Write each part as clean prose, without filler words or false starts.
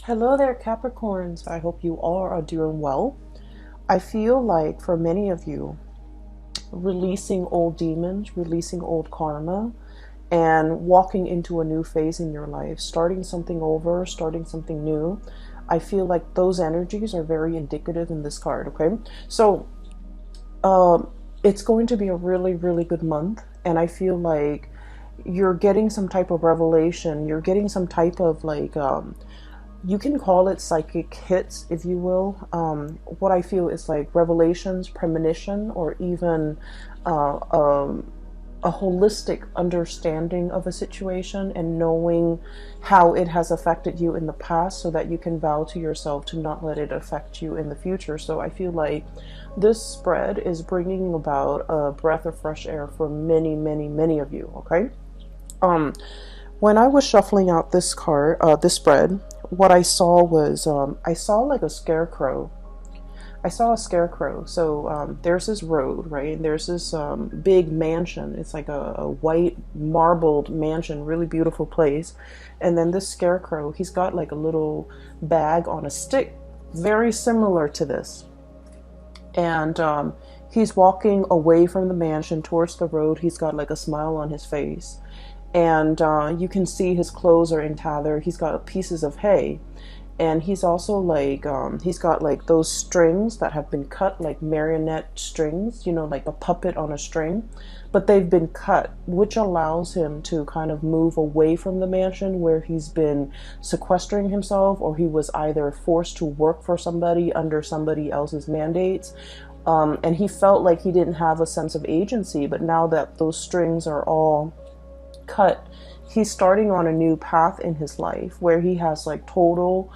Hello there, Capricorns. I hope you all are doing well. I feel like for many of you, releasing old demons, releasing old karma, and walking into a new phase in your life, starting something over, starting something new. I feel like those energies are very indicative in this card, okay? So, it's going to be a really, really good month, and I feel like you're getting some type of revelation. You're getting some type of you can call it psychic hits, if you will. What I feel is like revelations, premonition, or even uh, um, a holistic understanding of a situation and knowing how it has affected you in the past so that you can vow to yourself to not let it affect you in the future. So I feel like this spread is bringing about a breath of fresh air for many, many, many of you, okay? Um, when I was shuffling out this card, this spread, what I saw was I saw like a scarecrow. I saw a scarecrow. So there's this road, right? And there's this big mansion. It's like a white marbled mansion, really beautiful place. And then this scarecrow, he's got like a little bag on a stick, very similar to this. And he's walking away from the mansion towards the road. He's got like a smile on his face. And you can see his clothes are in tather. He's got pieces of hay. And he's also like, he's got like those strings that have been cut, like marionette strings, you know, like a puppet on a string, but they've been cut, which allows him to kind of move away from the mansion where he's been sequestering himself, or he was either forced to work for somebody under somebody else's mandates. And he felt like he didn't have a sense of agency, but now that those strings are all cut, he's starting on a new path in his life where he has like total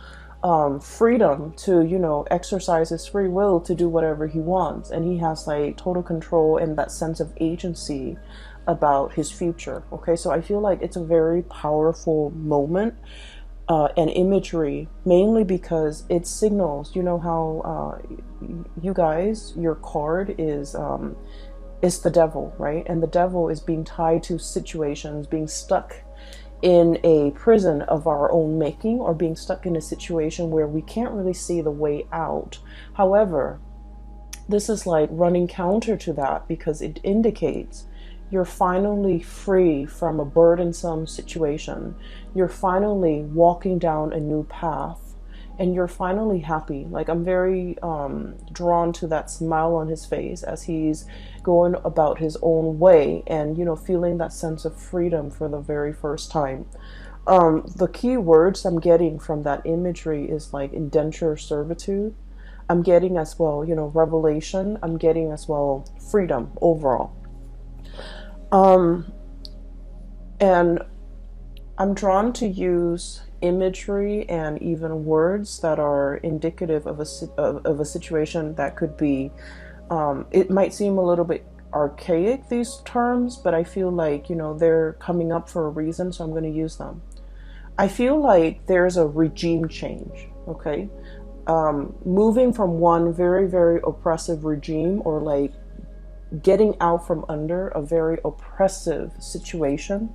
freedom to, you know, exercise his free will to do whatever he wants. And he has like total control and that sense of agency about his future. Okay, so I feel like it's a very powerful moment and imagery, mainly because it signals, you know, how you guys, your card is the devil, right? And the devil is being tied to situations, being stuck in a prison of our own making, or being stuck in a situation where we can't really see the way out. However, this is like running counter to that because it indicates you're finally free from a burdensome situation. You're finally walking down a new path and you're finally happy. Like, I'm very drawn to that smile on his face as he's going about his own way and, you know, feeling that sense of freedom for the very first time. The key words I'm getting from that imagery is like indenture servitude. I'm getting as well, you know, revelation. I'm getting as well freedom overall. Um, and I'm drawn to use imagery and even words that are indicative of of a situation that could be, it might seem a little bit archaic, these terms, but I feel like, you know, they're coming up for a reason, so I'm going to use them. I feel like there's a regime change, okay? Moving from one very, very oppressive regime, or like getting out from under a very oppressive situation,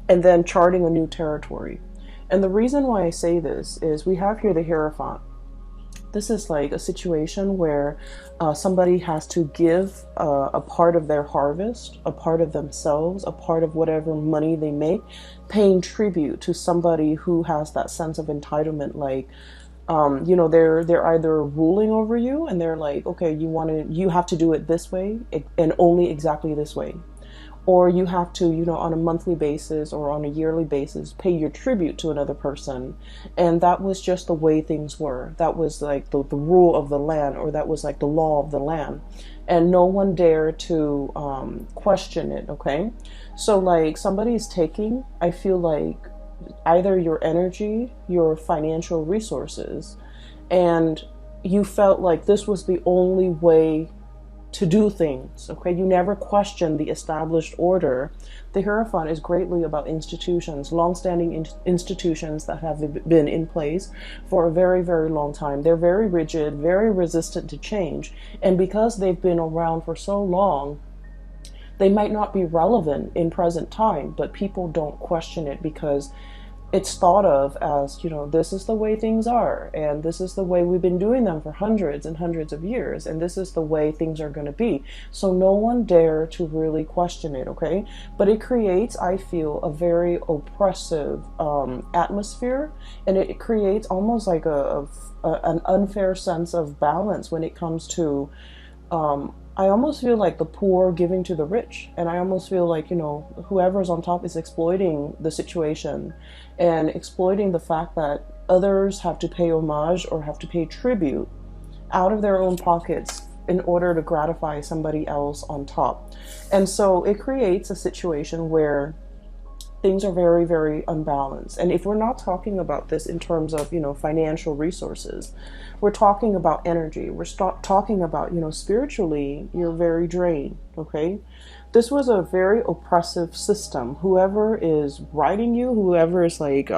and then charting a new territory. And the reason why I say this is we have here the Hierophant. This is like a situation where somebody has to give a part of their harvest, a part of themselves, a part of whatever money they make, paying tribute to somebody who has that sense of entitlement. Like, you know, they're either ruling over you, and they're like, okay, you have to do it this way and only exactly this way. Or you have to, you know, on a monthly basis or on a yearly basis, pay your tribute to another person. And that was just the way things were. That was like the rule of the land, or that was like the law of the land. And no one dared to question it, okay? So like somebody's taking, I feel like, either your energy, your financial resources, and you felt like this was the only way to do things, okay? You never question the established order. The Hierophant is greatly about institutions, long-standing institutions that have been in place for a very, very long time. They're very rigid, very resistant to change, and because they've been around for so long, they might not be relevant in present time, but people don't question it because it's thought of as, you know, this is the way things are, and this is the way we've been doing them for hundreds and hundreds of years, and this is the way things are going to be. So no one dare to really question it, okay? But it creates, I feel, a very oppressive atmosphere, and it creates almost like an unfair sense of balance when it comes to I almost feel like the poor giving to the rich. And I almost feel like, you know, whoever's on top is exploiting the situation and exploiting the fact that others have to pay homage or have to pay tribute out of their own pockets in order to gratify somebody else on top. And so it creates a situation where things are very, very unbalanced. And if we're not talking about this in terms of, you know, financial resources, we're talking about energy. We're talking about, you know, spiritually, you're very drained, okay? This was a very oppressive system. Whoever is writing you, whoever is like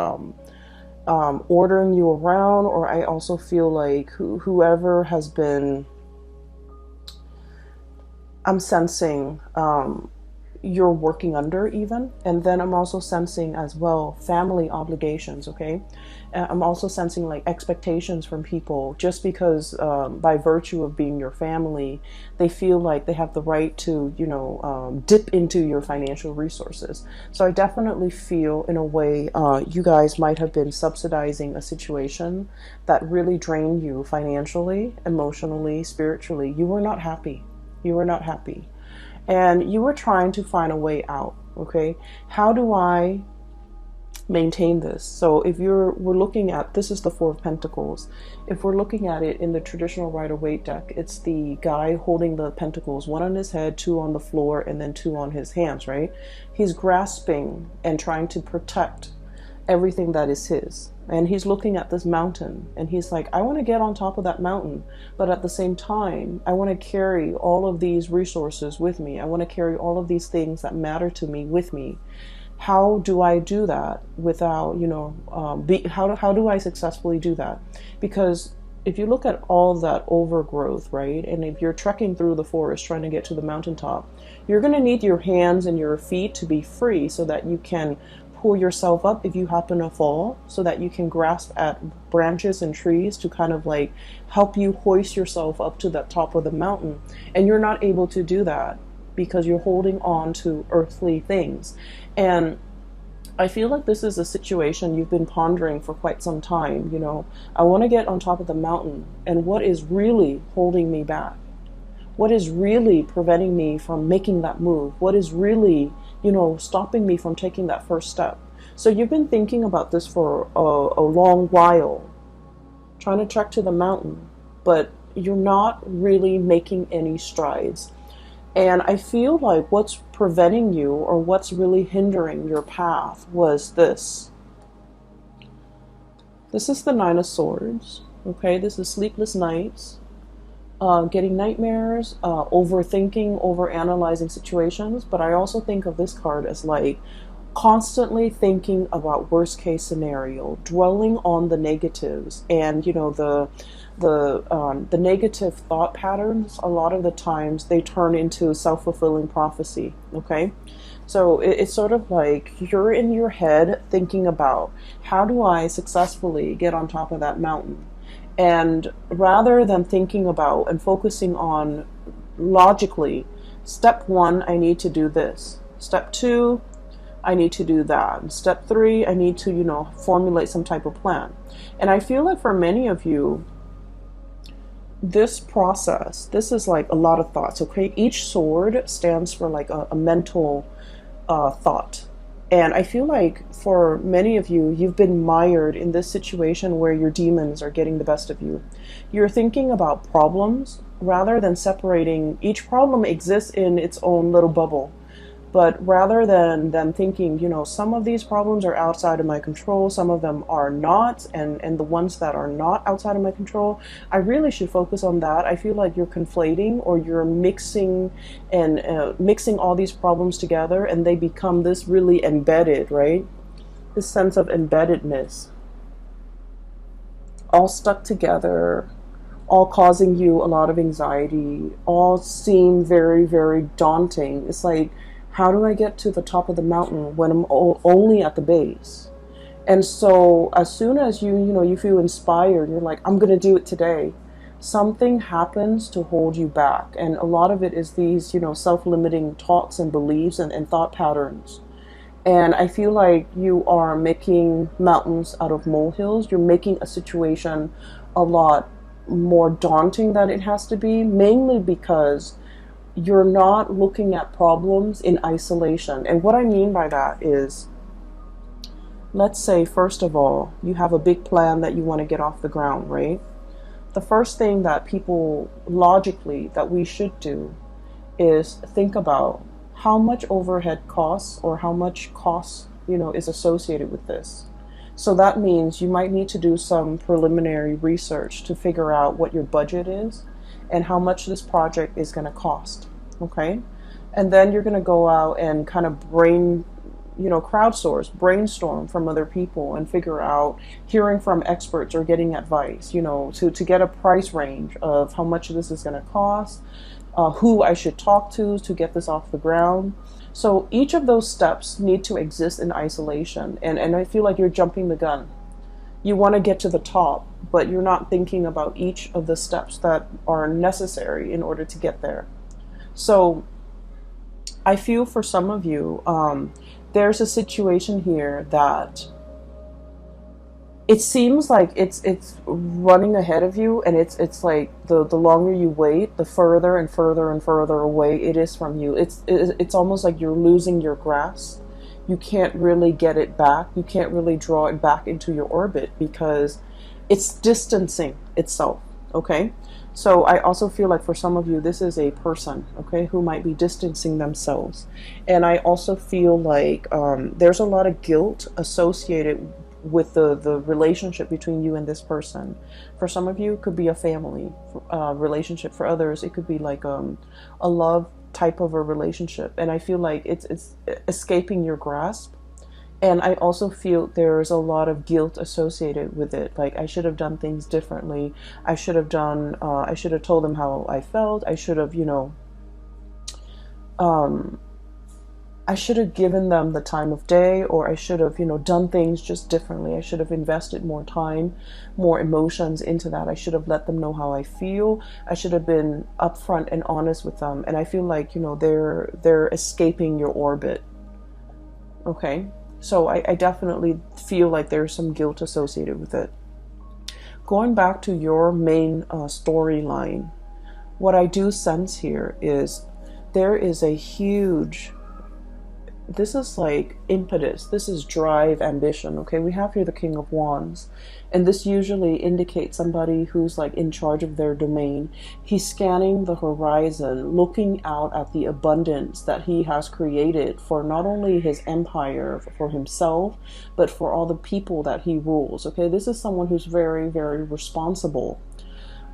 ordering you around, or I also feel like whoever has been, I'm sensing, you're working under even. And then I'm also sensing as well family obligations, okay? I'm also sensing like expectations from people just because by virtue of being your family, they feel like they have the right to, you know, dip into your financial resources. So I definitely feel in a way you guys might have been subsidizing a situation that really drained you financially, emotionally, spiritually. You were not happy. You were not happy. And you were trying to find a way out, okay? How do I maintain this? So if we're looking at, this is the Four of Pentacles. If we're looking at it in the traditional Rider-Waite deck, it's the guy holding the pentacles, one on his head, two on the floor, and then two on his hands, right? He's grasping and trying to protect everything that is his. And he's looking at this mountain and he's like, I want to get on top of that mountain, but at the same time, I want to carry all of these resources with me. I want to carry all of these things that matter to me with me. How do I do that without, you know, how do I successfully do that? Because if you look at all that overgrowth, right, and if you're trekking through the forest trying to get to the mountaintop, you're going to need your hands and your feet to be free so that you can pull yourself up if you happen to fall, so that you can grasp at branches and trees to kind of like help you hoist yourself up to the top of the mountain. And you're not able to do that because you're holding on to earthly things. And I feel like this is a situation you've been pondering for quite some time. You know, I want to get on top of the mountain, and what is really holding me back? What is really preventing me from making that move? What is really, you know, stopping me from taking that first step? So you've been thinking about this for a long while, trying to trek to the mountain, but you're not really making any strides. And I feel like what's preventing you, or what's really hindering your path, was this. This is the Nine of Swords, okay? This is sleepless nights. Getting nightmares, overthinking, overanalyzing situations. But I also think of this card as like constantly thinking about worst case scenario, dwelling on the negatives, and you know the negative thought patterns. A lot of the times they turn into self-fulfilling prophecy. Okay, so it's sort of like you're in your head thinking about, how do I successfully get on top of that mountain? And rather than thinking about and focusing on logically, step one, I need to do this. Step two, I need to do that. Step three, I need to, you know, formulate some type of plan. And I feel like for many of you, this process, this is like a lot of thoughts, okay? Each sword stands for like a mental thought. And I feel like for many of you, you've been mired in this situation where your demons are getting the best of you. You're thinking about problems rather than separating. Each problem exists in its own little bubble. But rather than thinking, you know, some of these problems are outside of my control, some of them are not, and the ones that are not outside of my control, I really should focus on that. I feel like you're conflating, or you're mixing all these problems together, and they become this really embedded, right? This sense of embeddedness, all stuck together, all causing you a lot of anxiety, all seem very, very daunting. It's like, how do I get to the top of the mountain when I'm only at the base? And so as soon as you feel inspired, you're like, I'm going to do it today. Something happens to hold you back. And a lot of it is these, self-limiting thoughts and beliefs and thought patterns. And I feel like you are making mountains out of molehills. You're making a situation a lot more daunting than it has to be, mainly because you're not looking at problems in isolation. And what I mean by that is, let's say, first of all, you have a big plan that you want to get off the ground, right? The first thing that people logically that we should do is think about how much overhead costs or how much costs, is associated with this. So that means you might need to do some preliminary research to figure out what your budget is and how much this project is going to cost. Okay. And then you're going to go out and kind of crowdsource, brainstorm from other people and figure out, hearing from experts or getting advice, to get a price range of how much this is going to cost, who I should talk to get this off the ground. So each of those steps need to exist in isolation. And I feel like you're jumping the gun. You want to get to the top, but you're not thinking about each of the steps that are necessary in order to get there. So I feel for some of you, there's a situation here that it seems like it's running ahead of you, and it's like the longer you wait, the further and further and further away it is from you. It's almost like you're losing your grasp. You can't really get it back. You can't really draw it back into your orbit because it's distancing itself. Okay. So I also feel like for some of you, this is a person, okay, who might be distancing themselves. And I also feel like there's a lot of guilt associated with the relationship between you and this person. For some of you, it could be a family relationship. For others, it could be like a love type of a relationship. And I feel like it's escaping your grasp. And I also feel there's a lot of guilt associated with it. Like, I should have done things differently. I should have told them how I felt. I should have, I should have given them the time of day, or I should have, done things just differently. I should have invested more time, more emotions into that. I should have let them know how I feel. I should have been upfront and honest with them. And I feel like, they're escaping your orbit. Okay. So I definitely feel like there's some guilt associated with it. Going back to your main storyline, what I do sense here is there is a huge, this is like impetus, this is drive, ambition. Okay, we have here the King of Wands, and this usually indicates somebody who's like in charge of their domain. He's scanning the horizon, looking out at the abundance that he has created for not only his empire, for himself, but for all the people that he rules. Okay, this is someone who's very, very responsible.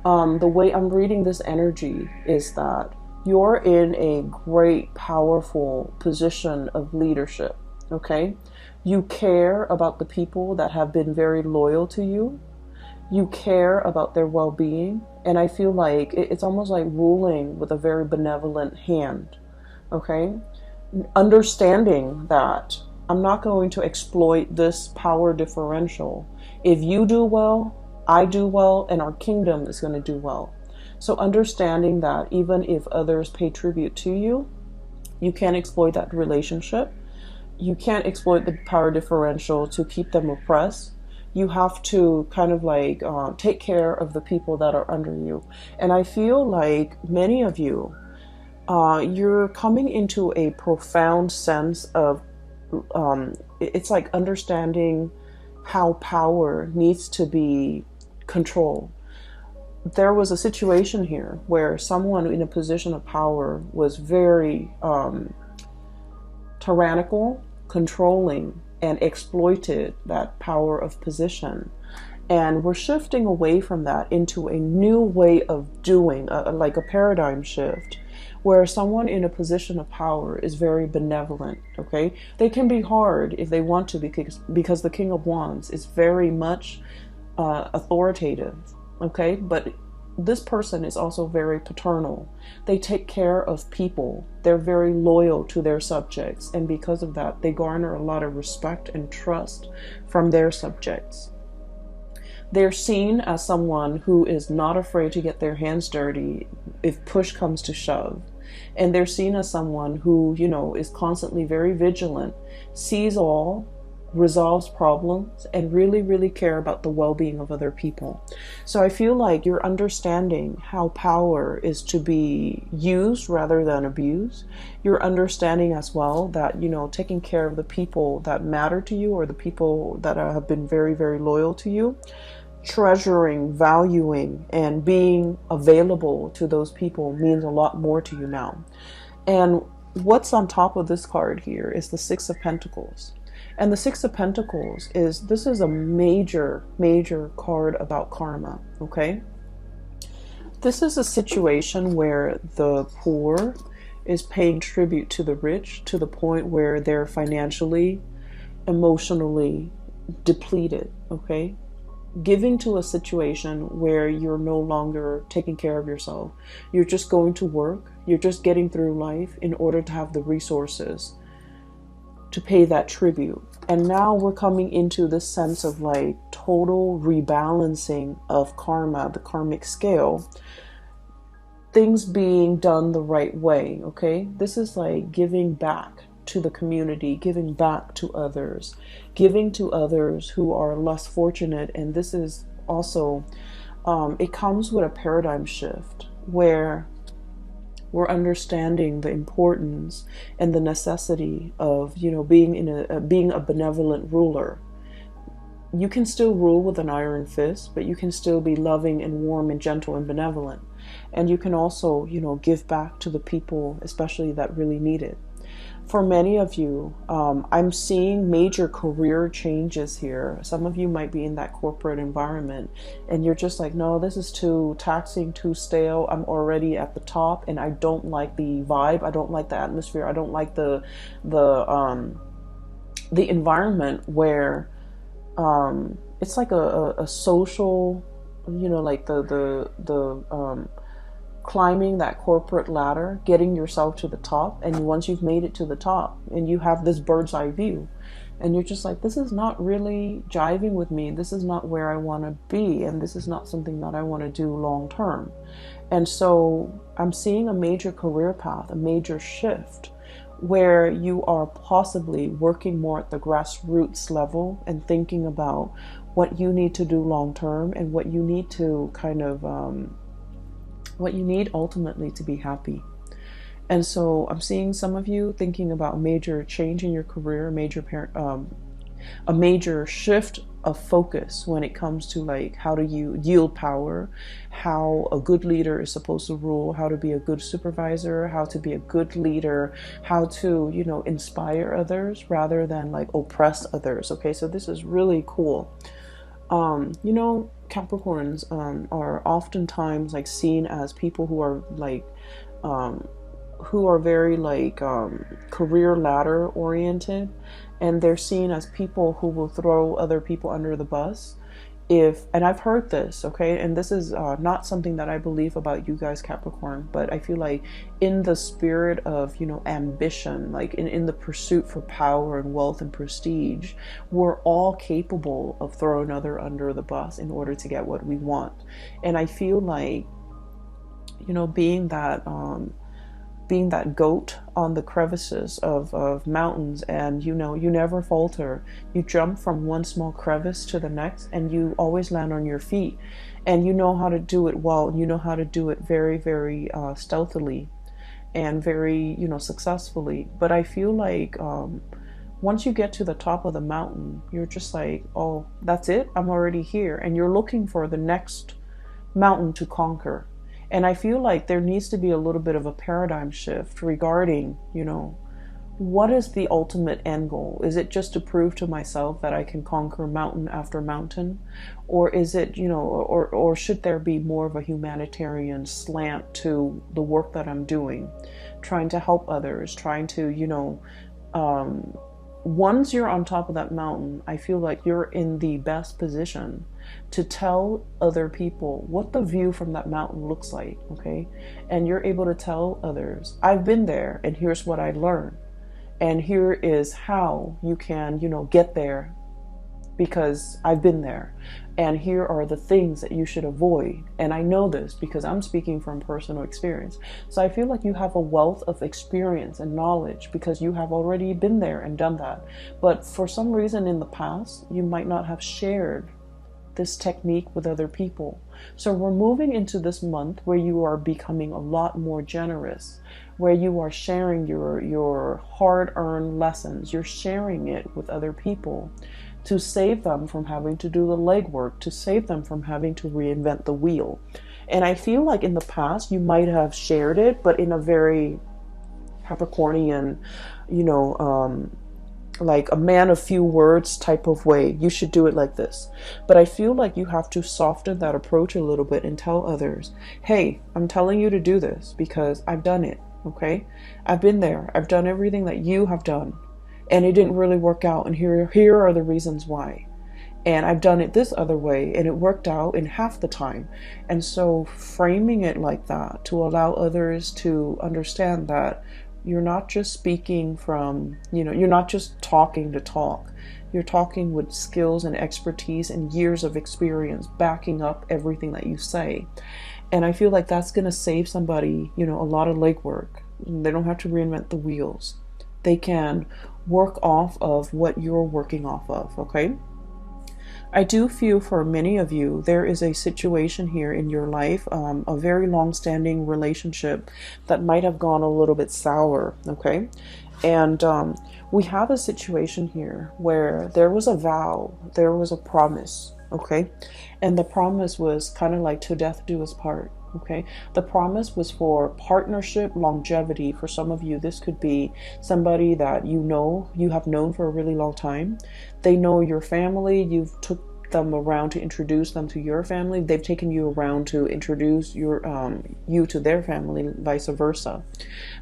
The way I'm reading this energy is that you're in a great, powerful position of leadership, okay? You care about the people that have been very loyal to you. You care about their well-being. And I feel like it's almost like ruling with a very benevolent hand, okay? Understanding that I'm not going to exploit this power differential. If you do well, I do well, and our kingdom is going to do well. So understanding that even if others pay tribute to you, you can't exploit that relationship. You can't exploit the power differential to keep them oppressed. You have to kind of like take care of the people that are under you. And I feel like many of you, you're coming into a profound sense of, it's like understanding how power needs to be controlled. There was a situation here where someone in a position of power was very tyrannical, controlling, and exploited that power of position. And we're shifting away from that into a new way of doing, like a paradigm shift, where someone in a position of power is very benevolent, okay? They can be hard if they want to, because the King of Wands is very much authoritative. Okay, but this person is also very paternal. They take care of people. They're very loyal to their subjects. And because of that, they garner a lot of respect and trust from their subjects. They're seen as someone who is not afraid to get their hands dirty if push comes to shove. And they're seen as someone who, is constantly very vigilant, sees all, resolves problems, and really, really care about the well-being of other people. So I feel like you're understanding how power is to be used rather than abused. You're understanding as well that, taking care of the people that matter to you, or the people that have been very, very loyal to you, treasuring, valuing, and being available to those people means a lot more to you now. And what's on top of this card here is the Six of Pentacles. And the Six of Pentacles this is a major, major card about karma, okay? This is a situation where the poor is paying tribute to the rich to the point where they're financially, emotionally depleted, okay? Giving to a situation where you're no longer taking care of yourself. You're just going to work. You're just getting through life in order to have the resources to pay that tribute. And now we're coming into this sense of like total rebalancing of karma, the karmic scale. Things being done the right way, okay? This is like giving back to the community, giving back to others, giving to others who are less fortunate. And this is also, it comes with a paradigm shift where we're understanding the importance and the necessity of, being a benevolent ruler. You can still rule with an iron fist, but you can still be loving and warm and gentle and benevolent. And you can also, give back to the people, especially that really need it. For many of you, I'm seeing major career changes here. Some of you might be in that corporate environment and you're just like, no, this is too taxing, too stale. I'm already at the top and I don't like the vibe. I don't like the atmosphere. I don't like the environment where it's like a social, like the climbing that corporate ladder, getting yourself to the top. And once you've made it to the top and you have this bird's eye view and you're just like, this is not really jiving with me. This is not where I want to be. And this is not something that I want to do long term. And so I'm seeing a major career path, a major shift where you are possibly working more at the grassroots level and thinking about what you need to do long term and what you need to kind of, what you need ultimately to be happy. And so I'm seeing some of you thinking about a major change in your career, a major shift of focus when it comes to like how do you yield power, how a good leader is supposed to rule, how to be a good supervisor, how to be a good leader, how to, inspire others rather than like oppress others. Okay, so this is really cool. Capricorns are oftentimes like seen as people who are like who are very like career ladder oriented, and they're seen as people who will throw other people under the bus and I've heard this, okay, and this is not something that I believe about you guys, Capricorn, but I feel like in the spirit of, ambition, like in the pursuit for power and wealth and prestige, we're all capable of throwing other under the bus in order to get what we want. And I feel like, being that goat on the crevices of mountains, and you never falter. You jump from one small crevice to the next and you always land on your feet, and you know how to do it well. You know how to do it very, very stealthily and very, successfully. But I feel like once you get to the top of the mountain, you're just like, oh, that's it, I'm already here. And you're looking for the next mountain to conquer. And I feel like there needs to be a little bit of a paradigm shift regarding, what is the ultimate end goal? Is it just to prove to myself that I can conquer mountain after mountain? Or is it, or should there be more of a humanitarian slant to the work that I'm doing? Trying to help others, trying to, once you're on top of that mountain, I feel like you're in the best position to tell other people what the view from that mountain looks like, okay? And you're able to tell others, I've been there and here's what I learned. And here is how you can, get there because I've been there. And here are the things that you should avoid. And I know this because I'm speaking from personal experience. So I feel like you have a wealth of experience and knowledge because you have already been there and done that. But for some reason in the past, you might not have shared this technique with other people. So we're moving into this month where you are becoming a lot more generous, where you are sharing your hard-earned lessons. You're sharing it with other people to save them from having to do the legwork, to save them from having to reinvent the wheel. And I feel like in the past you might have shared it, but in a very Capricornian, like a man of few words type of way. You should do it like this. But I feel like you have to soften that approach a little bit and tell others, hey, I'm telling you to do this because I've done it, okay? I've been there. I've done everything that you have done and it didn't really work out. And here are the reasons why. And I've done it this other way and it worked out in half the time. And so framing it like that to allow others to understand that you're not just speaking from, you're not just talking to talk. You're talking with skills and expertise and years of experience backing up everything that you say. And I feel like that's going to save somebody, a lot of legwork. They don't have to reinvent the wheels. They can work off of what you're working off of, okay? I do feel for many of you, there is a situation here in your life, a very long-standing relationship that might have gone a little bit sour, okay? And we have a situation here where there was a vow, there was a promise, okay? And the promise was kind of like to death do us part, okay? The promise was for partnership, longevity. For some of you, this could be somebody that you have known for a really long time. They know your family. You've took them around to introduce them to your family. They've taken you around to introduce you to their family, vice versa.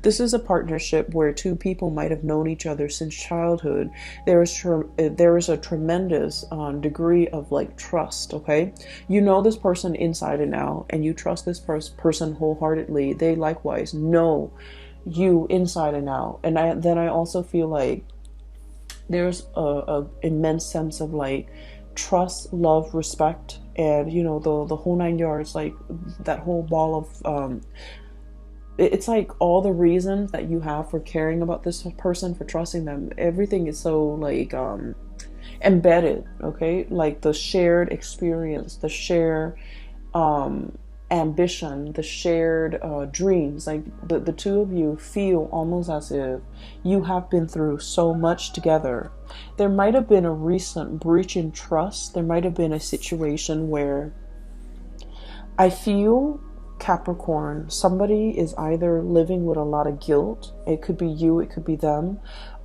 This is a partnership where two people might have known each other since childhood. There is a tremendous degree of like trust, okay? You know this person inside and out, and you trust this person wholeheartedly. They likewise know you inside and out. And then I also feel like there's a immense sense of like trust, love, respect, and the whole 9 yards, like that whole ball of it's like all the reasons that you have for caring about this person, for trusting them, everything is so like embedded, okay? Like the shared experience, the shared ambition, the shared dreams. Like the two of you feel almost as if you have been through so much together. There might have been a recent breach in trust. There might have been a situation where I feel, Capricorn, somebody is either living with a lot of guilt. It could be you, it could be them,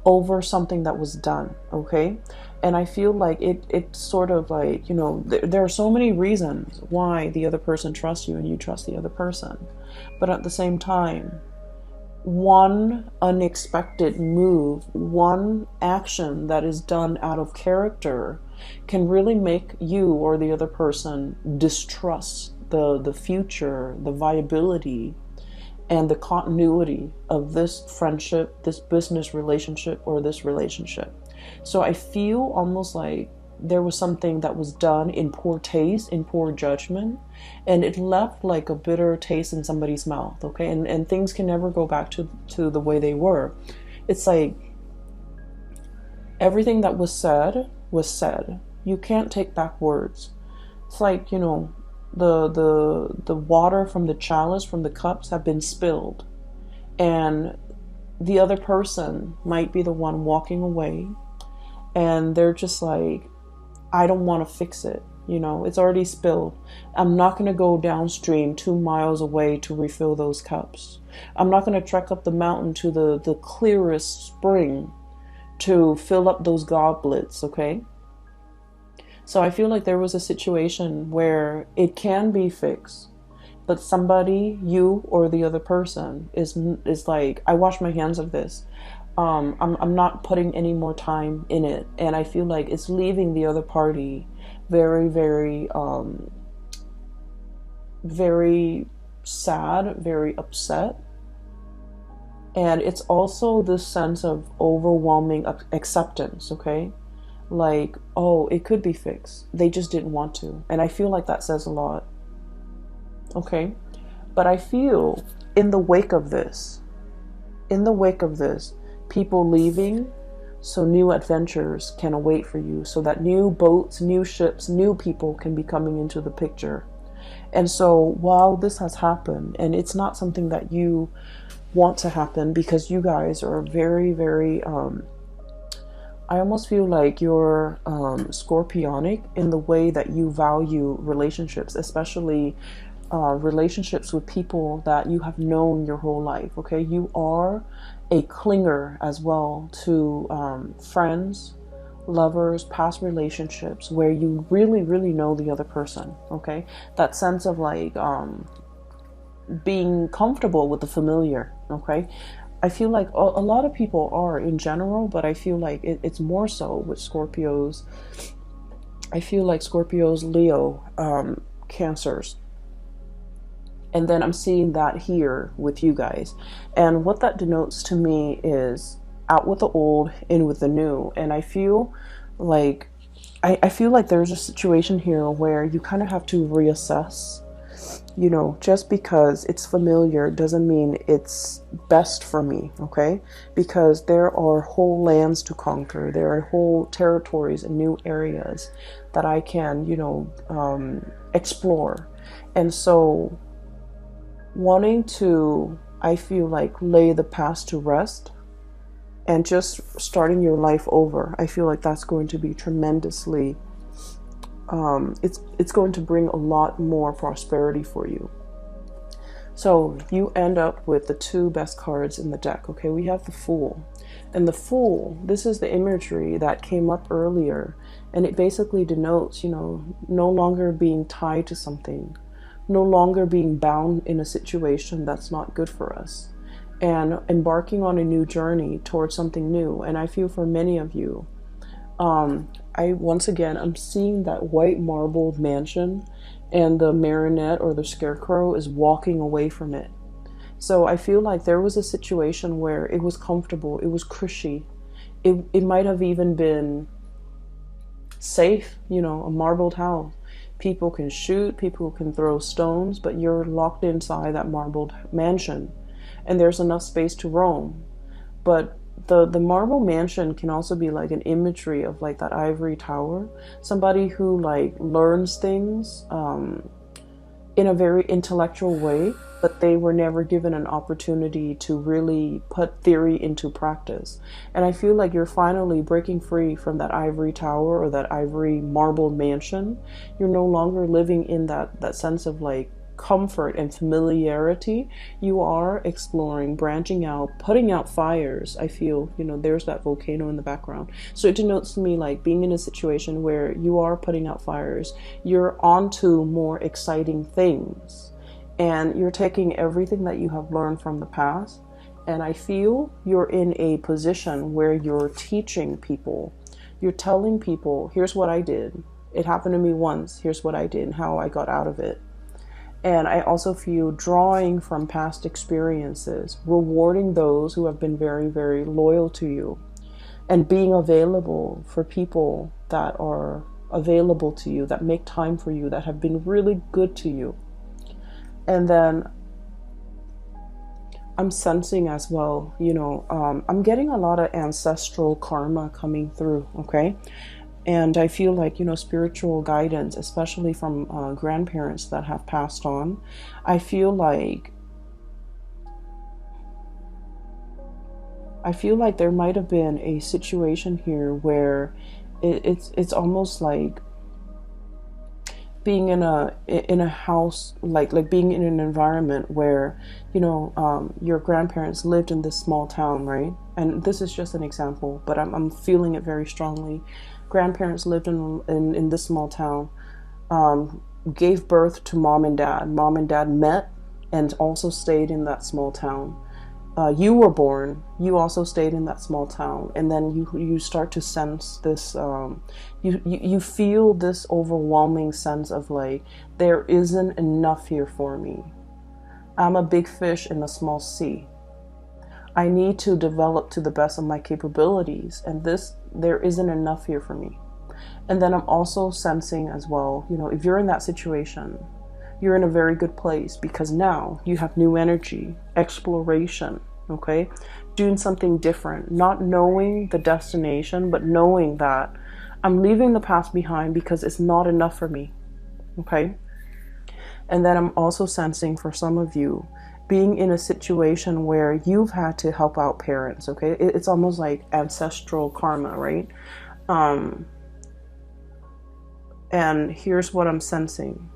over something that was done, okay? And I feel like it's sort of like, there are so many reasons why the other person trusts you and you trust the other person. But at the same time, one unexpected move, one action that is done out of character can really make you or the other person distrust the future, the viability, and the continuity of this friendship, this business relationship, or this relationship. So I feel almost like there was something that was done in poor taste, in poor judgment, and it left like a bitter taste in somebody's mouth, okay? And things can never go back to the way they were. It's like everything that was said was said. You can't take back words. It's like, the water from the chalice, from the cups have been spilled, and the other person might be the one walking away, and they're just like, I don't want to fix it. It's already spilled. I'm not going to go downstream 2 miles away to refill those cups. I'm not going to trek up the mountain to the clearest spring to fill up those goblets, okay? So I feel like there was a situation where it can be fixed, but somebody, you or the other person, is like, I wash my hands of this. I'm not putting any more time in it, and I feel like it's leaving the other party very, very, very sad, very upset. And it's also this sense of overwhelming acceptance, okay? Like, oh, it could be fixed. They just didn't want to. And I feel like that says a lot, okay? But I feel in the wake of this, people leaving so new adventures can await for you, so that new boats, new ships, new people can be coming into the picture. And so while this has happened, and it's not something that you want to happen because you guys are very, very, I almost feel like you're scorpionic in the way that you value relationships, especially relationships with people that you have known your whole life, okay? You are a clinger as well to friends, lovers, past relationships where you really, really know the other person, okay? That sense of like being comfortable with the familiar, okay? I feel like a lot of people are in general, but I feel like it's more so with Scorpios. I feel like Scorpios, Leo, Cancers. And then I'm seeing that here with you guys. And what that denotes to me is out with the old, in with the new. And I feel like I feel like there's a situation here where you kind of have to reassess. You know, just because it's familiar doesn't mean it's best for me, okay? Because there are whole lands to conquer. There are whole territories and new areas that I can, you know, explore. And so wanting to, I feel like, lay the past to rest and just starting your life over, I feel like that's going to be tremendously it's going to bring a lot more prosperity for you. So you end up with the two best cards in the deck, okay? We have the Fool. And the Fool, this is the imagery that came up earlier, and it basically denotes, you know, no longer being tied to something, no longer being bound in a situation that's not good for us, and embarking on a new journey towards something new. And I feel for many of you, I'm seeing that white marbled mansion, and the marionette or the scarecrow is walking away from it. So I feel like there was a situation where it was comfortable, it was cushy, it might have even been safe, you know, a marbled house. People can shoot, people can throw stones, but you're locked inside that marbled mansion, and there's enough space to roam. But the marble mansion can also be like an imagery of like that ivory tower, somebody who like learns things in a very intellectual way, but they were never given an opportunity to really put theory into practice. And I feel like you're finally breaking free from that ivory tower or that ivory marble mansion. You're no longer living in that sense of like comfort and familiarity. You are exploring, branching out, putting out fires. I feel, you know, there's that volcano in the background. So it denotes to me like being in a situation where you are putting out fires. You're onto more exciting things, and you're taking everything that you have learned from the past. And I feel you're in a position where you're teaching people. You're telling people, here's what I did. It happened to me once. Here's what I did and how I got out of it. And I also feel drawing from past experiences, rewarding those who have been very, very loyal to you, and being available for people that are available to you, that make time for you, that have been really good to you. And then I'm sensing as well, you know, I'm getting a lot of ancestral karma coming through, okay? And I feel like, you know, spiritual guidance, especially from grandparents that have passed on. I feel like there might have been a situation here where it's almost like being in a house, like being in an environment where, you know, your grandparents lived in this small town, right? And this is just an example, but I'm feeling it very strongly. Grandparents lived in this small town, gave birth to mom and dad. Mom and dad met and also stayed in that small town. you were born, you also stayed in that small town, and then you start to sense this. You feel this overwhelming sense of like, there isn't enough here for me. I'm a big fish in a small sea. I need to develop to the best of my capabilities, and there isn't enough here for me. And then I'm also sensing as well, if you're in that situation, you're in a very good place, because now you have new energy, exploration, okay? Doing something different, not knowing the destination, but knowing that I'm leaving the past behind because it's not enough for me, okay? And then I'm also sensing for some of you, being in a situation where you've had to help out parents, okay? It's almost like ancestral karma, right? And here's what I'm sensing.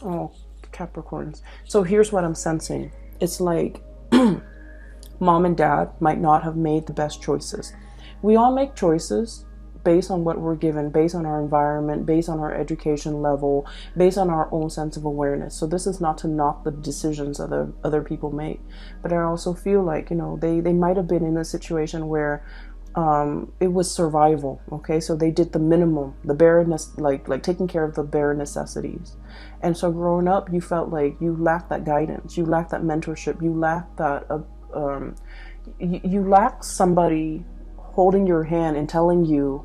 Oh, Capricorns. So here's what I'm sensing. It's like mom and dad might not have made the best choices. We all make choices based on what we're given, based on our environment, based on our education level, based on our own sense of awareness. So this is not to knock the decisions other people make. But I also feel like, they might have been in a situation where it was survival, okay? So they did the minimum, the bare, like taking care of the bare necessities. And so growing up, you felt like you lacked that guidance, you lacked that mentorship, you lacked that, you lacked somebody holding your hand and telling you,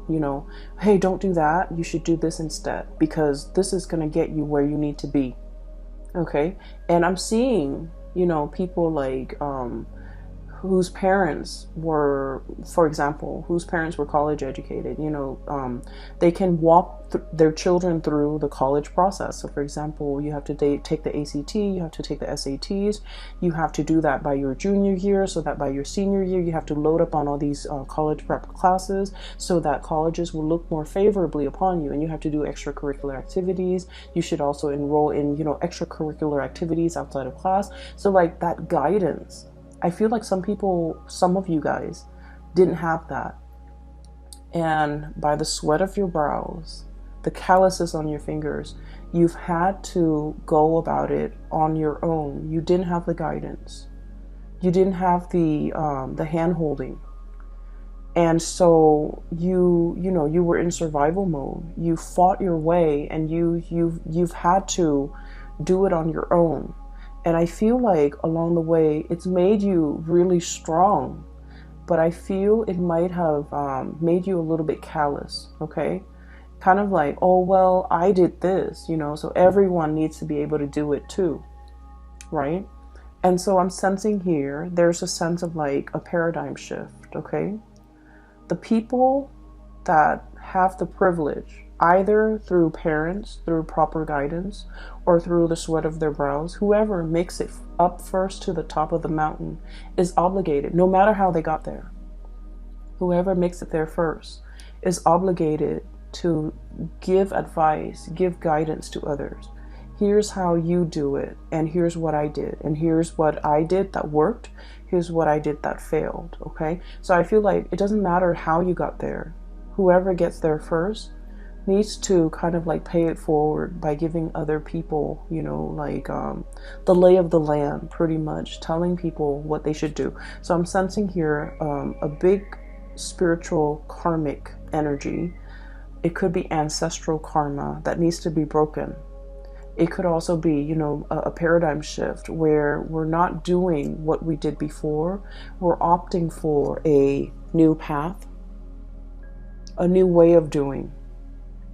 hey, don't do that, you should do this instead, because this is going to get you where you need to be, okay? And I'm seeing, people like, whose parents were, for example, college educated, they can walk their children through the college process. So for example, you have to take the ACT, you have to take the SATs, you have to do that by your junior year, so that by your senior year, you have to load up on all these college prep classes, so that colleges will look more favorably upon you, and you have to do extracurricular activities. You should also enroll in, extracurricular activities outside of class. So like that guidance, I feel like some of you guys didn't have that. And by the sweat of your brows, the calluses on your fingers, you've had to go about it on your own. You didn't have the guidance. You didn't have the hand holding. And so you were in survival mode. You fought your way, and you've had to do it on your own. And I feel like along the way, it's made you really strong, but I feel it might have made you a little bit callous, okay? Kind of like, oh, well, I did this, so everyone needs to be able to do it too, right? And so I'm sensing here, there's a sense of like a paradigm shift, okay? The people that have the privilege, either through parents, through proper guidance, or through the sweat of their brows, whoever makes it up first to the top of the mountain is obligated, no matter how they got there. Whoever makes it there first is obligated to give advice, give guidance to others. Here's how you do it, and here's what I did, and here's what I did that worked, here's what I did that failed, okay? So I feel like it doesn't matter how you got there. Whoever gets there first needs to kind of like pay it forward by giving other people, the lay of the land, pretty much telling people what they should do. So I'm sensing here a big spiritual karmic energy. It could be ancestral karma that needs to be broken. It could also be, a paradigm shift where we're not doing what we did before. We're opting for a new path, a new way of doing.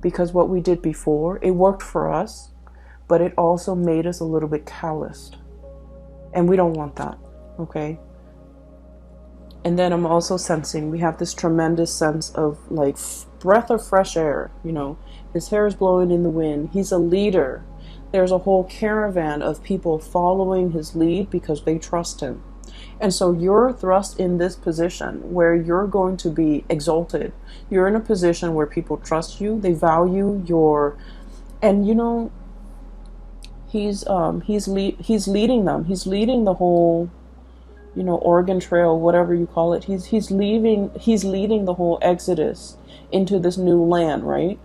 Because what we did before, it worked for us, but it also made us a little bit calloused. And we don't want that, okay? And then I'm also sensing we have this tremendous sense of like breath of fresh air, his hair is blowing in the wind. He's a leader. There's a whole caravan of people following his lead because they trust him. And so you're thrust in this position where you're going to be exalted. You're in a position where people trust you. They value your, and he's leading them. He's leading the whole, Oregon Trail, whatever you call it. He's leading the whole exodus into this new land, right?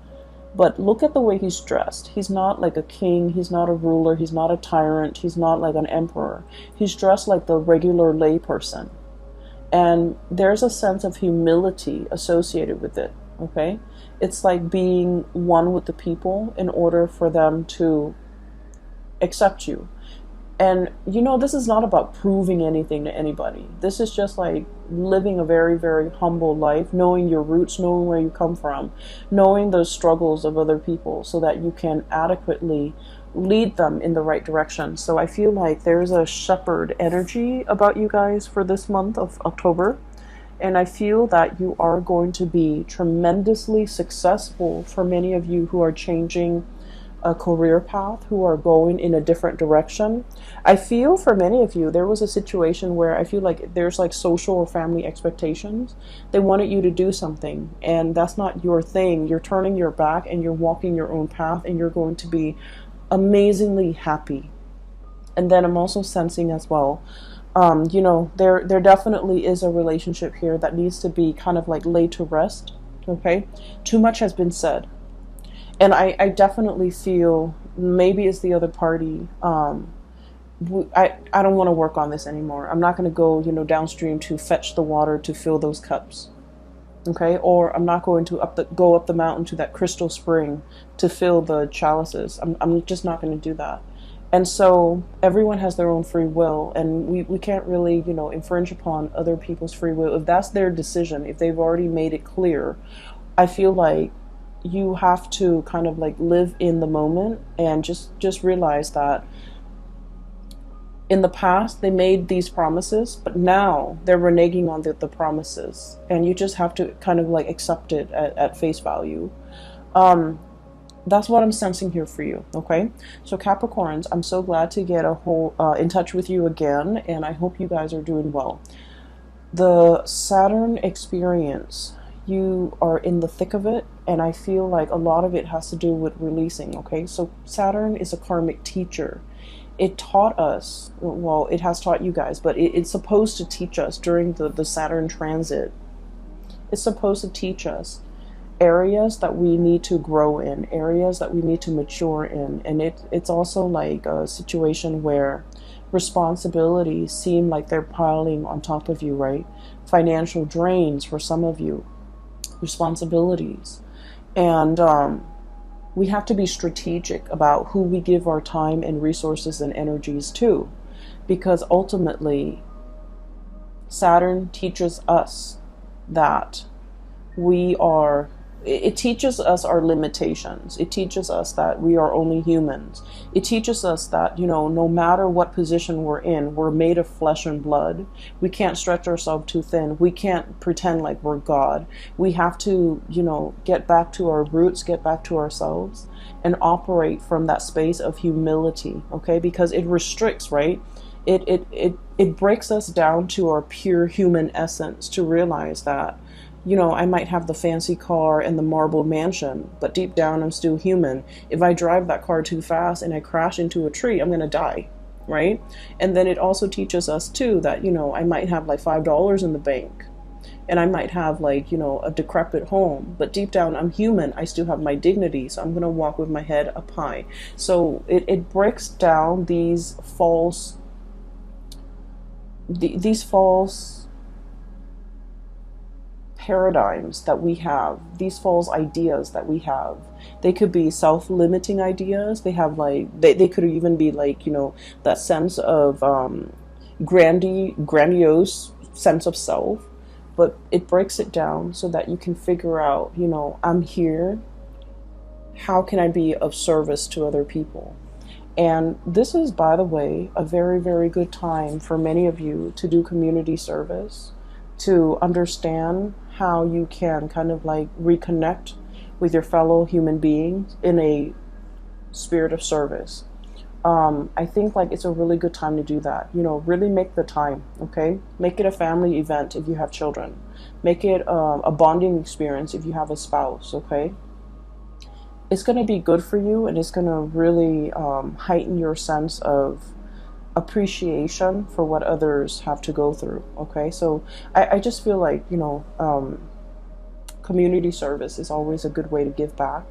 But look at the way he's dressed. He's not like a king. He's not a ruler. He's not a tyrant. He's not like an emperor. He's dressed like the regular layperson. And there's a sense of humility associated with it, okay? It's like being one with the people in order for them to accept you. And you know, this is not about proving anything to anybody. This is just like living a very, very humble life, knowing your roots, knowing where you come from, knowing the struggles of other people so that you can adequately lead them in the right direction. So I feel like there's a shepherd energy about you guys for this month of October. And I feel that you are going to be tremendously successful for many of you who are changing a career path, who are going in a different direction. I feel for many of you, there was a situation where I feel like there's like social or family expectations. They wanted you to do something and that's not your thing. You're turning your back and you're walking your own path and you're going to be amazingly happy. And then I'm also sensing as well, you know, there definitely is a relationship here that needs to be kind of like laid to rest. Okay, too much has been said. And I definitely feel maybe it's the other party. I don't want to work on this anymore. I'm not going to go, you know, downstream to fetch the water to fill those cups. Okay, or I'm not going to go up the mountain to that crystal spring to fill the chalices. I'm just not going to do that. And so everyone has their own free will, and we can't really, you know, infringe upon other people's free will. If that's their decision, if they've already made it clear, I feel like you have to kind of like live in the moment and just realize that in the past they made these promises, but now they're reneging on the promises, and you just have to kind of like accept it at face value. That's what I'm sensing here for you. Okay, so Capricorns, I'm so glad to get in touch with you again, and I hope you guys are doing well. The Saturn experience, you are in the thick of it, and I feel like a lot of it has to do with releasing. Okay, so Saturn is a karmic teacher. It taught us, well, it has taught you guys, but it's supposed to teach us during the Saturn transit. It's supposed to teach us areas that we need to grow in, areas that we need to mature in. And it's also like a situation where responsibilities seem like they're piling on top of you, right? Financial drains for some of you, responsibilities. And we have to be strategic about who we give our time and resources and energies to, because ultimately Saturn teaches us that it teaches us our limitations. It teaches us that we are only humans. It teaches us that, you know, no matter what position we're in, we're made of flesh and blood. We can't stretch ourselves too thin. We can't pretend like we're God. We have to, you know, get back to our roots, get back to ourselves, and operate from that space of humility, okay? Because it restricts, right? It breaks us down to our pure human essence to realize that, you know, I might have the fancy car and the marble mansion, but deep down I'm still human. If I drive that car too fast and I crash into a tree, I'm going to die, right? And then it also teaches us too that, you know, I might have like $5 in the bank and I might have like, you know, a decrepit home, but deep down I'm human. I still have my dignity, so I'm going to walk with my head up high. So it breaks down these false paradigms that we have, these false ideas that we have. They could be self-limiting ideas. They have like, they could even be like, you know, that sense of grandiose sense of self. But it breaks it down so that you can figure out, you know, I'm here. How can I be of service to other people? And this is, by the way, a very, very good time for many of you to do community service, to understand how you can kind of like reconnect with your fellow human beings in a spirit of service. I think like it's a really good time to do that. You know, really make the time, okay? Make it a family event if you have children. Make it a bonding experience if you have a spouse, okay? It's going to be good for you, and it's going to really heighten your sense of appreciation for what others have to go through, okay? So I just feel like, you know, community service is always a good way to give back.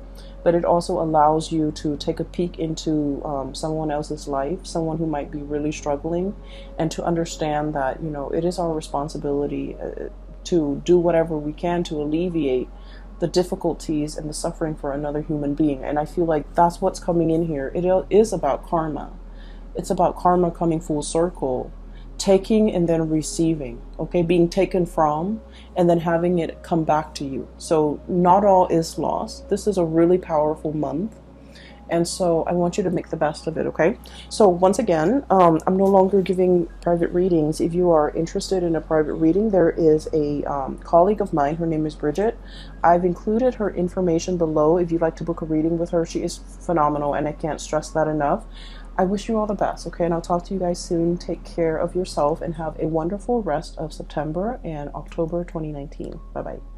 but it also allows you to take a peek into someone else's life, someone who might be really struggling, and to understand that, you know, it is our responsibility to do whatever we can to alleviate the difficulties and the suffering for another human being. And I feel like that's what's coming in here. It is about karma. It's about karma coming full circle, taking and then receiving, okay? Being taken from and then having it come back to you. So not all is lost. This is a really powerful month. And so I want you to make the best of it, okay? So once again, I'm no longer giving private readings. If you are interested in a private reading, there is a colleague of mine. Her name is Bridget. I've included her information below if you'd like to book a reading with her. She is phenomenal, and I can't stress that enough. I wish you all the best, okay? And I'll talk to you guys soon. Take care of yourself and have a wonderful rest of September and October 2019. Bye-bye.